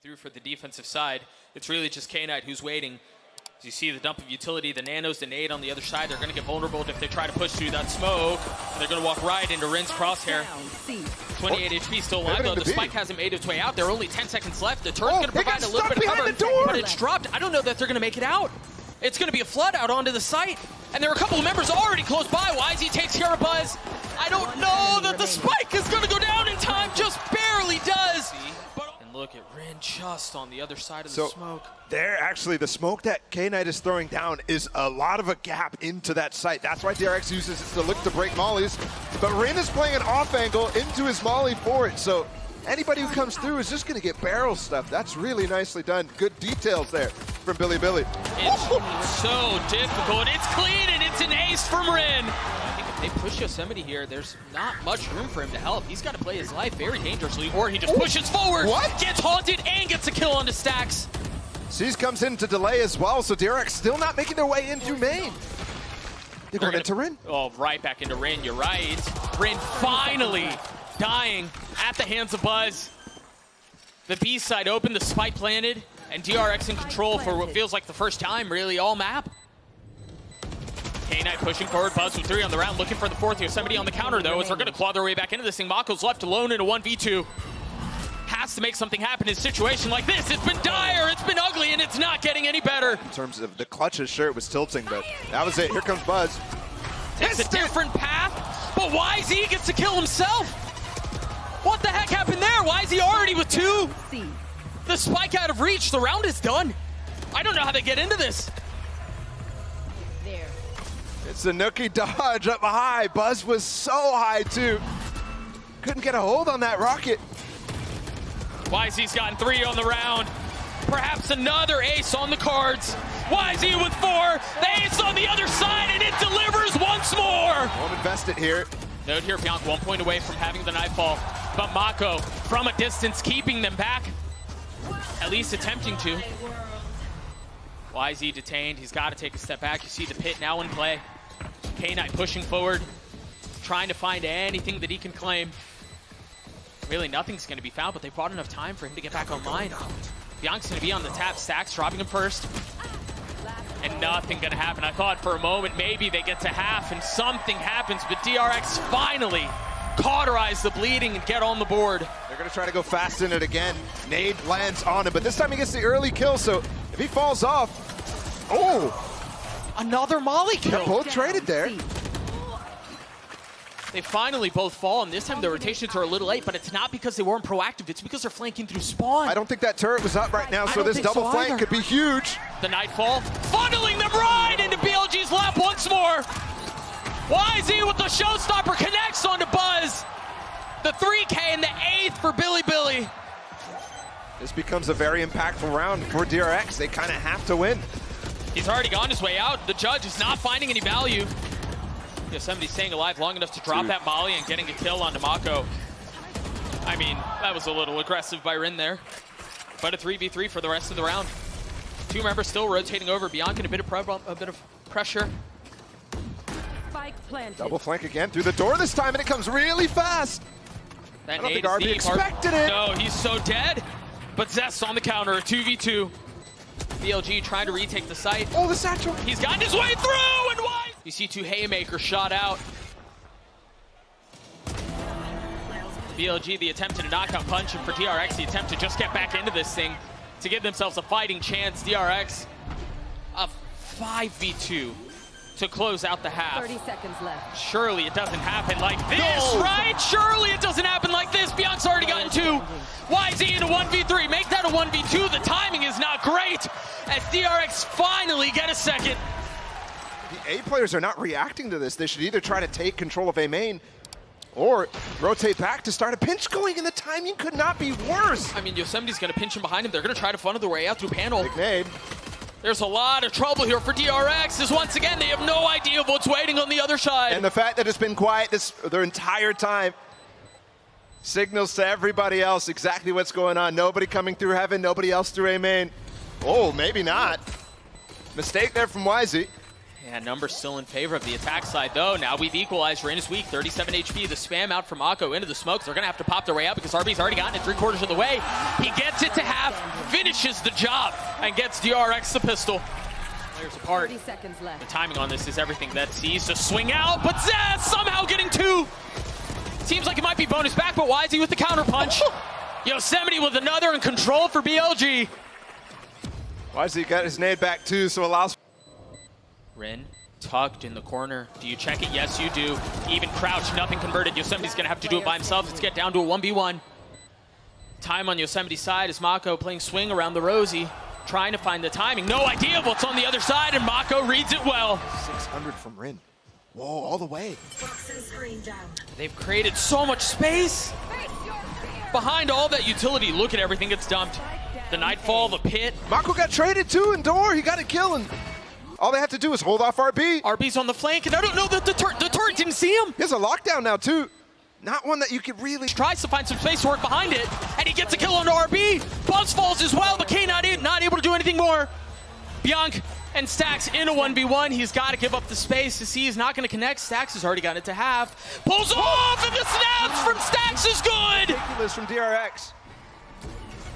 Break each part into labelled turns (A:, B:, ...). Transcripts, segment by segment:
A: through for the defensive side. It's really just K-Knight who's waiting. As you see the dump of utility, the nanos, the nade on the other side, they're going to get vulnerable if they try to push through that smoke. And they're going to walk right into Rin's crosshair. 28 HP still alive though. The spike hasn't made its way out. There are only 10 seconds left. The turn's going to provide a little bit of cover, but it's dropped. I don't know that they're going to make it out. It's going to be a flood out onto the site. And there are a couple of members already close by. whzy takes care of Buzz. I don't know that the spike is going to go down in time. Just barely does. And look at Rin just on the other side of the smoke.
B: There, actually, the smoke that K-Knight is throwing down is a lot of a gap into that site. That's why DRX uses it to look to break mollies. But Rin is playing an off angle into his molly for it. So anybody who comes through is just going to get barrel stuff. That's really nicely done. Good details there from Bilibili.
A: It's so difficult. It's clean, and it's an ace from Rin. I think if they push Yosemite here, there's not much room for him to help. He's got to play his life very dangerously, or he just pushes forward, gets haunted, and gets a kill onto Stacks.
B: C's comes in to delay as well, so DRX still not making their way in through main. They're going into Rin.
A: Oh, right back into Rin, you're right. Rin finally dying at the hands of Buzz. The B side open, the spike planted, and DRX in control for what feels like the first time, really, all map. K-Knight pushing forward, Buzz with 3 on the round, looking for the 4th. Yosemite on the counter, though, as they're going to claw their way back into this thing. Mako's left alone in a 1v2. Has to make something happen in a situation like this. It's been dire, it's been ugly, and it's not getting any better.
B: In terms of the clutches, sure, it was tilting, but that was it. Here comes Buzz.
A: It's a different path, but whzy gets to kill himself. What the heck happened there? whzy already with 2. The spike out of reach. The round is done. I don't know how they get into this.
B: It's a nookie dodge up high. Buzz was so high, too. Couldn't get a hold on that rocket.
A: whyzy's gotten 3 on the round. Perhaps another ace on the cards. whzy with 4. The ace on the other side, and it delivers once more.
B: Won't invest it here.
A: Note here, Biank 1 point away from having the nightfall. But Mako, from a distance, keeping them back. At least attempting to. whzy detained. He's got to take a step back. You see the pit now in play. K-Knight pushing forward, trying to find anything that he can claim. Really, nothing's going to be found, but they brought enough time for him to get back online. Biank's going to be on the tap. Stacks dropping him first. And nothing going to happen. I thought for a moment maybe they get to half and something happens, but DRX finally cauterize the bleeding and get on the board.
B: They're going to try to go fast in it again. Nade lands on him, but this time he gets the early kill, so if he falls off,
A: another molly kill.
B: Both traded there.
A: They finally both fall, and this time the rotations are a little late, but it's not because they weren't proactive. It's because they're flanking through spawn.
B: I don't think that turret was up right now, so this double flank could be huge.
A: The Nightfall funneling them right into BLG's lap once more. whzy with the showstopper connects onto Buzz. The 3K and the 8th for Bilibili.
B: This becomes a very impactful round for DRX. They kind of have to win.
A: He's already gone his way out. The judge is not finding any value. Yosemite's staying alive long enough to drop that molly and getting a kill onto Mako. I mean, that was a little aggressive by Rin there. But a 3v3 for the rest of the round. 2 members still rotating over. Biank in a bit of pressure.
B: Double flank again through the door this time, and it comes really fast.
A: That
B: I don't think RB expected it.
A: No, he's so dead. But Zest on the counter, a 2v2. BLG trying to retake the site.
B: Oh, the satchel.
A: He's gotten his way through, and why? You see 2 haymakers shot out. BLG, the attempt to knockout punch, and for DRX, the attempt to just get back into this thing to give themselves a fighting chance. DRX, a 5v2 to close out the half.
C: 30 seconds left.
A: Surely it doesn't happen like this, right? Surely it doesn't happen like this. Biank's already gotten 2. whzy in a 1v3. Make that a 1v2. The timing is not great as DRX finally get a second.
B: The A players are not reacting to this. They should either try to take control of A main or rotate back to start a pinch going, and the timing could not be worse.
A: I mean, Yosemite's going to pinch him behind him. They're going to try to funnel their way out through panel.
B: Big nade.
A: There's a lot of trouble here for DRX, as once again, they have no idea of what's waiting on the other side.
B: And the fact that it's been quiet their entire time signals to everybody else exactly what's going on. Nobody coming through heaven, nobody else through A main. Oh, maybe not. Mistake there from whzy.
A: Yeah, numbers still in favor of the attack side, though. Now we've equalized. Rin is weak, 37 HP. The spam out from Mako into the smokes. They're going to have to pop their way out because RB's already gotten it 3/4 of the way. He gets it to half. finishes the job and gets DRX the pistol. Players apart.
C: 30 seconds left.
A: The timing on this is everything. That sees to swing out, but Zaz somehow getting 2. Seems like it might be bonus back, but whzy with the counter punch. Yosemite with another in control for BLG.
B: whzy got his nade back too, so allows.
A: Rin tucked in the corner. Do you check it? Yes, you do. Even crouch, nothing converted. Yosemite's gonna have to do it by himself. Let's get down to a 1v1. Time on Yosemite's side is Mako playing swing around the Rosie, trying to find the timing. No idea what's on the other side, and Mako reads it well.
B: 600 from Rin. Whoa, all the way.
A: They've created so much space. Behind all that utility, look at everything gets dumped. The Nightfall, the pit.
B: Mako got traded too in door. He got a kill, and all they have to do is hold off RB.
A: RB's on the flank, and I don't know that the turret didn't see him.
B: He has a lockdown now too. Not one that you could really.
A: Tries to find some space to work behind it, and he gets a kill on RB. Buzz falls as well, but K9 not able to do anything more. Biank and Stax in a 1v1. He's got to give up the space to see he's not going to connect. Stax has already got it to half. Pulls off, and the snaps from Stax is good.
B: Ridiculous from DRX.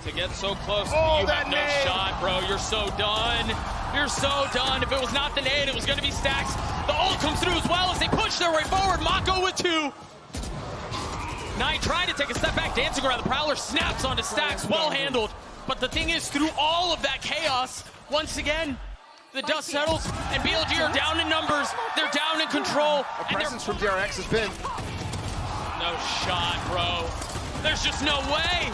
A: To get so close,
B: Oh,
A: you
B: that
A: have no
B: nade.
A: shot, bro. You're so done. You're so done. If it was not the nade, it was going to be Stax. The ult comes through as well as they push their way forward. Mako with 2. Knight trying to take a step back, dancing around the Prowler, snaps onto Stax, well handled. But the thing is, through all of that chaos, once again, the dust settles, and BLG are down in numbers. They're down in control.
B: A presence from DRX has been.
A: No shot, bro. There's just no way.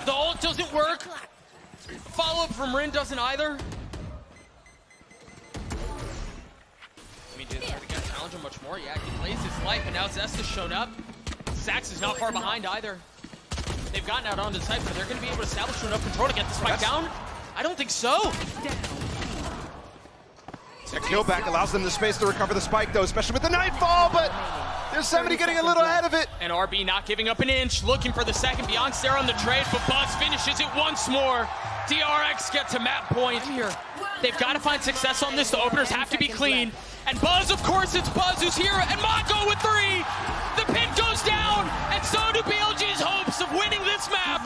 A: The ult doesn't work. Follow-up from Rin doesn't either. I mean, are they gonna challenge him much more? Yeah, he plays his life, and now Zest has shown up. Sax is not far behind either. They've gotten out onto the site, but they're going to be able to establish enough control to get the spike down? I don't think so.
B: A kill back allows them the space to recover the spike, though, especially with the Nightfall, but there's somebody getting a little ahead of it.
A: And RB not giving up an inch, looking for the second. Biank's there on the trade, but Buzz finishes it once more. DRX gets a map point here. They've got to find success on this. The openers have to be clean. And Buzz, of course, it's Buzz who's here, and Mako with 3. The pit goes down, and so do BLG's hopes of winning this map.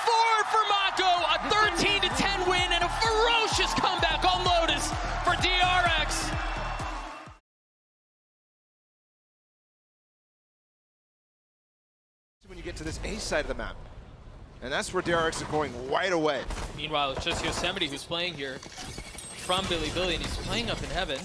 A: 4 for Mako, a 13-10 win, and a ferocious comeback on Lotus for DRX.
B: When you get to this A side of the map, and that's where DRX is going right away.
A: Meanwhile, it's just Yosemite who's playing here from Bilibili, and he's playing up in heaven.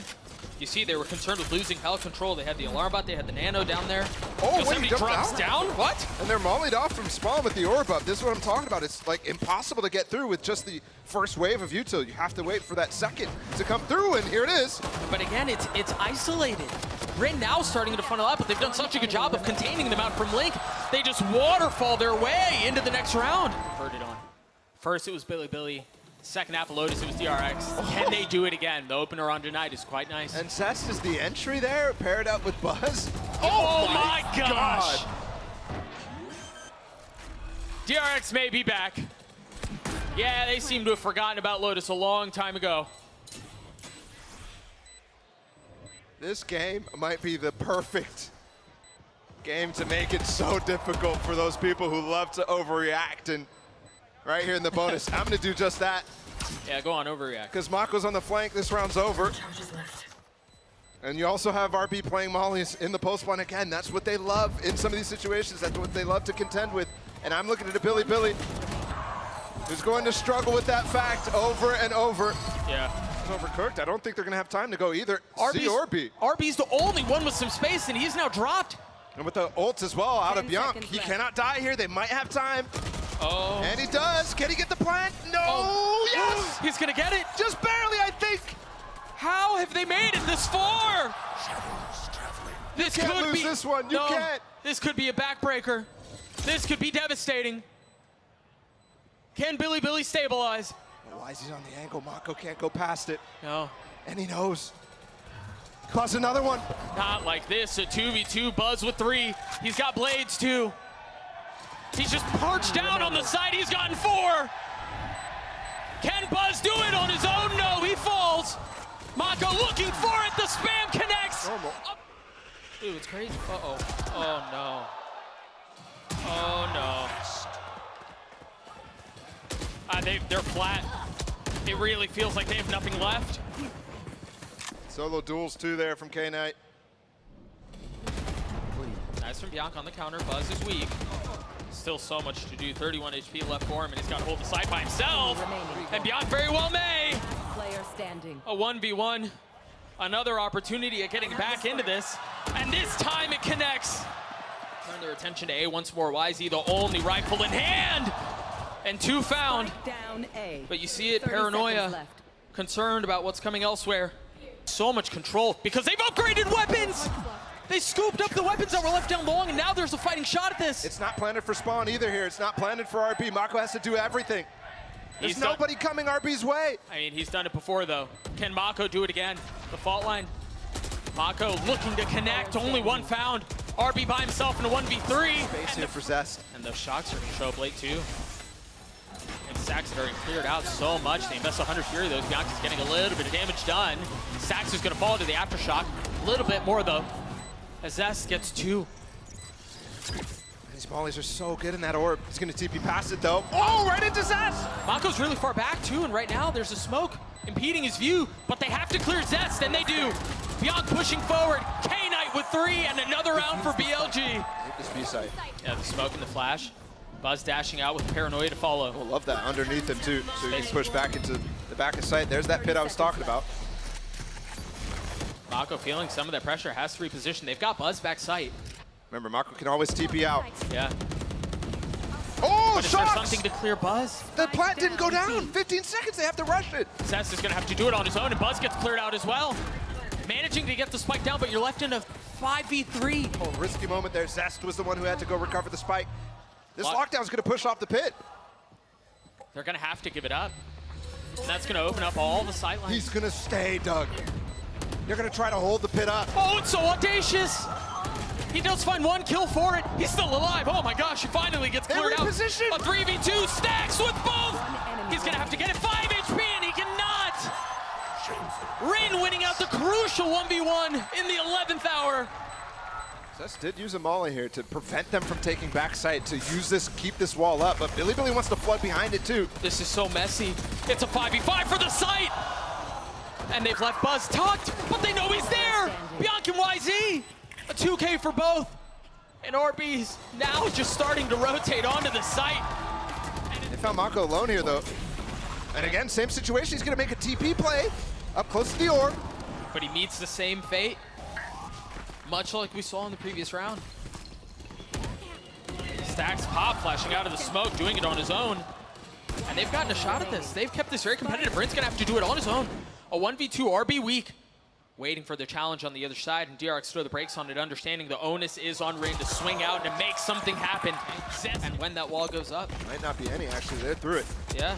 A: You see, they were concerned with losing pallet control. They had the alarm bot, they had the nano down there.
B: Oh,
A: Yosemite
B: wait, he
A: drops
B: jumped
A: down? What?
B: And they're mollied off from spawn with the orb up. This is what I'm talking about. It's like impossible to get through with just the first wave of util. You have to wait for that second to come through, and here it is.
A: But again, it's isolated. Rin now starting to funnel out, but they've done such a good job of containing them out from Link. They just waterfall their way into the next round. Converted on. First, it was Bilibili. Second half of Lotus, it was DRX. Can they do it again? The opener on tonight is quite nice.
B: And Zest is the entry there, paired up with Buzz.
A: Oh my gosh! DRX may be back. Yeah, they seem to have forgotten about Lotus a long time ago.
B: This game might be the perfect game to make it so difficult for those people who love to overreact. And right here in the bonus, I'm going to do just that.
A: Yeah, go on, overreact.
B: Because Mako's on the flank, this round's over. And you also have RB playing mollies in the post one again. That's what they love in some of these situations. That's what they love to contend with. And I'm looking at a Bilibili who's going to struggle with that fact over and over.
A: Yeah.
B: Overcooked. I don't think they're going to have time to go either. C or B.
A: RB's the only one with some space, and he's now dropped.
B: And with the ult as well out of
C: 10
B: Biank,
C: seconds
B: he
C: left.
B: cannot die here. They might have time.
A: Oh.
B: And he does. Can he get the plant? No.
A: Oh.
B: Yes.
A: He's going to get it.
B: Just barely, I think.
A: How have they made it this far? This
B: can't
A: could
B: lose
A: be
B: this one. You
A: no,
B: can't.
A: This could be a backbreaker. This could be devastating. Can Bilibili stabilize?
B: whzy's on the angle. Mako can't go past it.
A: No.
B: And he knows. Cause another one.
A: Not like this. A 2v2. Buzz with 3. He's got blades too. He's just perched down on the side. He's gotten 4. Can Buzz do it on his own? No, he falls. Mako looking for it. The spam connects.
B: Normal.
A: Dude, it's crazy. Uh-oh. Oh, no. Oh, no. they're flat. It really feels like they have nothing left.
B: Solo duels too there from K-Knight.
A: Nice from Biank on the counter. Buzz is weak. Still so much to do. 31 HP left for him, and he's got to hold the side by himself. And Biank very well may.
C: Player standing.
A: A 1v1. Another opportunity at getting back into this. And this time it connects. Turn their attention to A once more. whzy, the only rifle in hand. And 2 found.
C: Down A.
A: But you see it,
C: 30
A: paranoia.
C: seconds left.
A: Concerned about what's coming elsewhere. So much control because they've upgraded weapons. They scooped up the weapons that were left down long, and now there's a fighting shot at this.
B: It's not planted for spawn either here. It's not planted for RB. Mako has to do everything. There's nobody coming RB's way.
A: I mean, he's done it before, though. Can Mako do it again? The fault line. Mako looking to connect. Only 1 found. RB by himself in a 1v3.
B: Space here for Zest.
A: And those shocks are going to show up late, too. And Sax had already cleared out so much. They invest 100 Fury, though. Biank is getting a little bit of damage done. Sax is going to fall to the aftershock. A little bit more, though. As Zest gets 2.
B: These mollies are so good in that orb. He's going to TP past it, though. Oh, right into Zest!
A: Mako's really far back, too, and right now there's a smoke impeding his view, but they have to clear Zest, and they do. Biank pushing forward. K-Knight with 3, and another round for BLG.
B: This B site.
A: Yeah, the smoke and the flash. Buzz dashing out with paranoia to follow.
B: Oh, love that underneath him, too. So he can push back into the back of sight. There's that pit I was talking about.
A: Mako feeling some of that pressure, has to reposition. They've got Buzz back sight.
B: Remember, Mako can always TP out.
A: Yeah.
B: Oh,
A: But is there
B: shots!
A: something to clear Buzz?
B: The plant didn't go down. 15 seconds, they have to rush it.
A: Zest is going to have to do it on his own, and Buzz gets cleared out as well. Managing to get the spike down, but you're left in a 5v3.
B: Oh, risky moment there. Zest was the one who had to go recover the spike. This lockdown is going to push off the pit.
A: They're going to have to give it up. And that's going to open up all the sight lines.
B: He's going to stay, Doug. They're going to try to hold the pit up.
A: Oh, it's so audacious. He does find 1 kill for it. He's still alive. Oh my gosh, he finally gets cleared out.
B: reposition.
A: A 3v2 stacks with both. He's going to have to get it 5 HP, and he cannot. Rin winning out the crucial 1v1 in the 11th hour.
B: Zest did use a molly here to prevent them from taking backside, to use this, keep this wall up, but Bilibili wants to flood behind it too.
A: This is so messy. It's a 5v5 for the site. And they've left Buzz tucked, but they know he's there. Biank and whzy, a 2K for both. And RB's now just starting to rotate onto the site.
B: They found Mako alone here though. And again, same situation, he's gonna make a TP play up close to the orb.
A: But he meets the same fate, much like we saw in the previous round. Stacks pop, flashing out of the smoke, doing it on his own. And they've gotten a shot at this. They've kept this very competitive. Rin's gonna have to do it on his own. A 1v2 RB weak. Waiting for the challenge on the other side, and DRX throw the brakes on it, understanding the onus is on Rin to swing out and make something happen. And when that wall goes up.
B: Might not be any, actually, they're through it.
A: Yeah,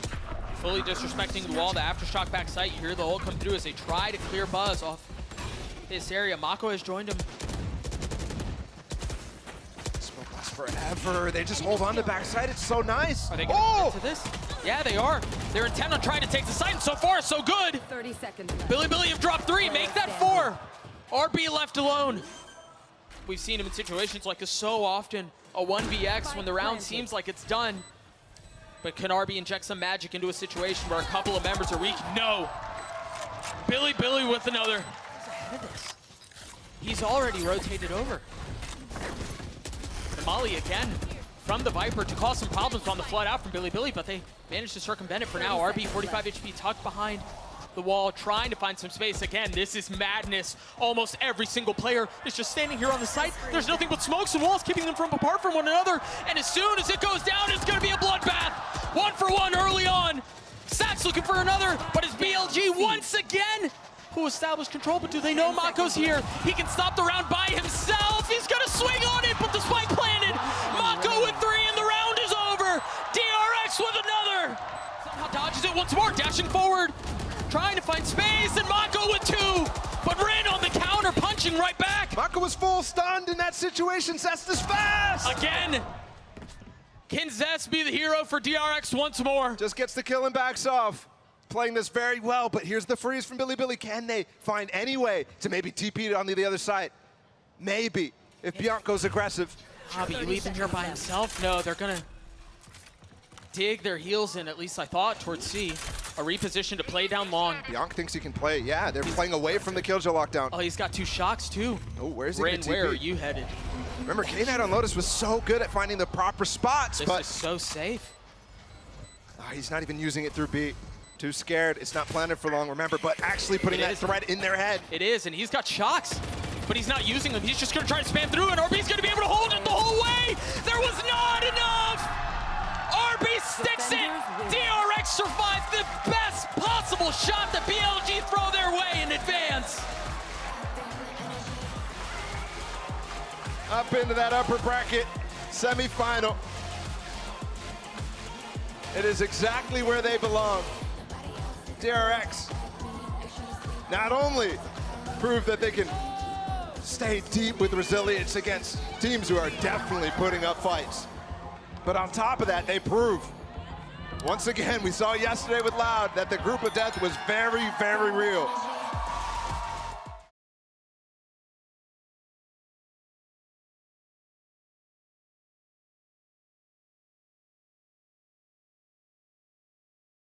A: fully disrespecting the wall, the aftershock back sight. You hear the ult come through as they try to clear Buzz off this area. Mako has joined him.
B: Smoke lasts forever. They just hold on to backside. It's so nice.
A: Are they gonna get to this? Yeah, they are. They're intent on trying to take the site, and so far, so good.
C: 30 seconds left.
A: Bilibili have dropped 3, make that 4. RB left alone. We've seen him in situations like this so often. A 1vx when the round seems like it's done. But can RB inject some magic into a situation where a couple of members are weak? No. Bilibili with another. He's ahead of this. He's already rotated over. The Molly again from the Viper to cause some problems on the flood out from Bilibili, but they managed to circumvent it for now. RB 45 HP tucked behind the wall, trying to find some space. Again, this is madness. Almost every single player is just standing here on the site. There's nothing but smokes and walls keeping them apart from one another. And as soon as it goes down, it's going to be a bloodbath. 1 for 1 early on. Sax looking for another, but it's BLG once again who established control. But do they know Mako's here? He can stop the round by himself. He's going to swing on it, but the spike planted. Mako with 3, and the round is over. DRX with another. Somehow dodges it once more, dashing forward, trying to find space, and Mako with 2. But Rin on the counter, punching right back.
B: Mako was full stunned in that situation. Zest is fast.
A: Again. Can Zest be the hero for DRX once more?
B: Just gets the kill and backs off. Playing this very well, but here's the freeze from Bilibili. Can they find any way to maybe TP it on the other side? Maybe, if Biank goes aggressive.
A: But you leave him here by himself? No, they're gonna dig their heels in, at least I thought, towards C. A reposition to play down long.
B: Biank thinks he can play. Yeah, they're playing away from the Killjoy lockdown.
A: Oh, he's got 2 shocks too.
B: Oh, where's he
A: Rin,
B: gonna
A: where
B: TP?
A: are you headed?
B: Remember, K-Knight on Lotus was so good at finding the proper spots,
A: This
B: but
A: is so safe.
B: he's not even using it through B. Too scared. It's not planted for long, remember, but actually putting that threat in their head.
A: It is, and he's got shocks, but he's not using them. He's just going to try to spam through, and RB's going to be able to hold it the whole way. There was not enough. RB sticks it. DRX survives the best possible shot that BLG throw their way in advance.
B: Up into that upper bracket, semi-final. It is exactly where they belong. DRX not only prove that they can stay deep with resilience against teams who are definitely putting up fights, but on top of that, they prove, once again, we saw yesterday with Loud, that the group of death was very, very real.